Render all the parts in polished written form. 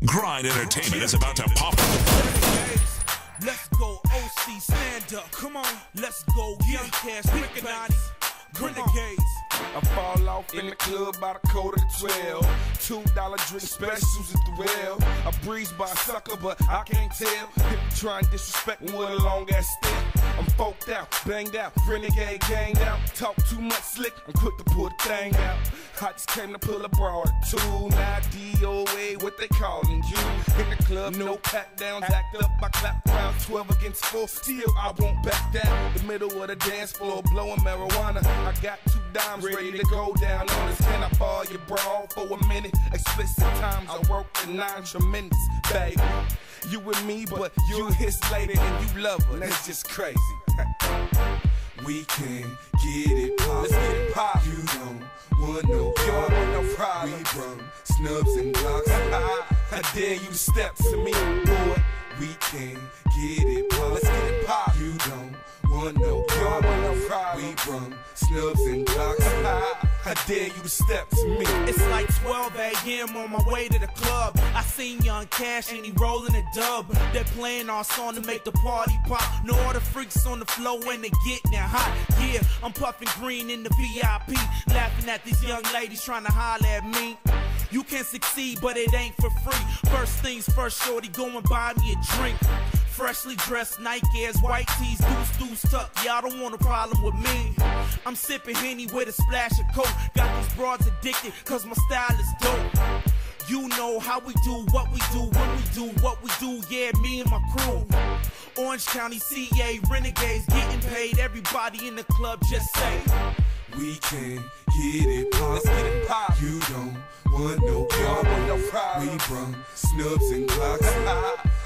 Grind Entertainment is about to pop. Let's go, OC, stand up. Come on, let's go, Young Cash, Riccanotti, Renegades. I fall off in the club by the quarter to 12. $2 drink specials at the well. I breeze by a sucker, but I can't tell if you try and disrespect me with a long ass stick. I'm folked out, banged out, renegade ganged out. Talk too much slick, I'm quick to pull the thing out. I just came to pull a broad tool. Now DOA, what they calling you? In the club, no pat downs, act up, I clap around 12 against 4. Still, I won't back down. The middle of the dance floor, blowing marijuana. I got 2 dimes ready to go down on us. Can I borrow your bra for a minute? Explicit times, I work the 9 tremendous, baby. You with me, but you his lady and you love her. That's just crazy. We can get it pop. Let's get it pop. You don't want no problem. We brum snubs and blocks. I dare you to step to me, boy. We can get it pop. Let's get it pop. You don't want no problem. We brum snubs and blocks. I dare you to step to me. It's like 12 a.m. on my way to the club. I seen Young Cash and he rolling a dub. They're playing our song to make the party pop. No other freaks on the floor when they getting it hot. Yeah, I'm puffing green in the VIP, laughing at these young ladies trying to holler at me. You can succeed, but it ain't for free. First things first, shorty, go and buy me a drink. Freshly dressed, Nike Airs, white tees, deuce tuck. Y'all don't want a problem with me. I'm sipping Henny with a splash of Coke. Got these broads addicted, cause my style is dope. You know how we do what we do when we do what we do. Yeah, me and my crew. Orange County, CA, Renegades, getting paid. Everybody in the club just say, we can get it pop. Let's get it pop. You don't want no problem. We brum snubs and blocks.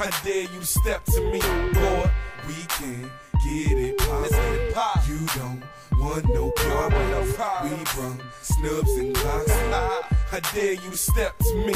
I dare you to step to me, boy. We can get it pop. Let's get it pop. You don't want no problem. We brum snubs and blocks. I dare you to step to me.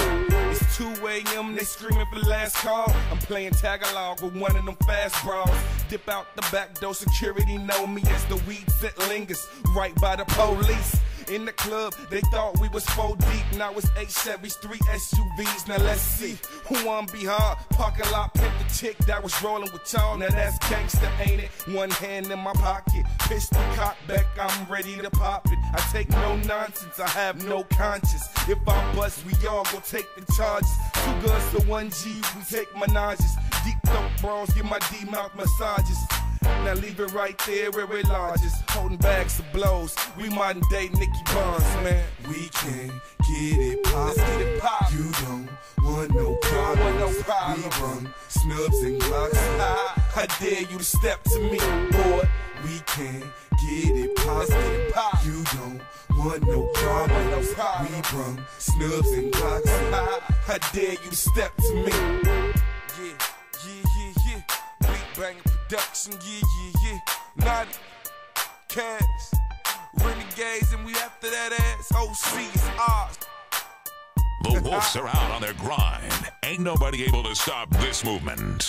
It's 2 a.m. They screaming for the last call. I'm playing tag along with one of them fast bras. Dip out the back door, security know me as the weed scent lingers right by the police. In the club, they thought we was 4 deep. Now it's 8 Chevys, 3 SUVs. Now let's see who wanna be hard. Parking lot picked the chick that was rolling with y'all. Now that's gangsta, ain't it? One hand in my pocket, pistol cock back, I'm ready to pop it. I take no nonsense, I have no conscience. If I bust, we all gon' take the charges. 2 guns to 1 G, we take menages. Deep throat bras, give my D-mouth massages. Now leave it right there where we're largest. Holding bags of blows, we modern day Nicky Barnes, man. We can get it pop. Let's get it pop. You don't want no problem. We brum snubs and blocks. I dare you to step to me, boy. We can get it pop. Let's get it pop. You don't want no problem. We brum snubs and blocks. I dare you to step to me. Yeah. Banging production, yeah. Naughty, Cash, Renegades, and we after that ass. OC is ours. The Wolves are out on their grind. Ain't nobody able to stop this movement.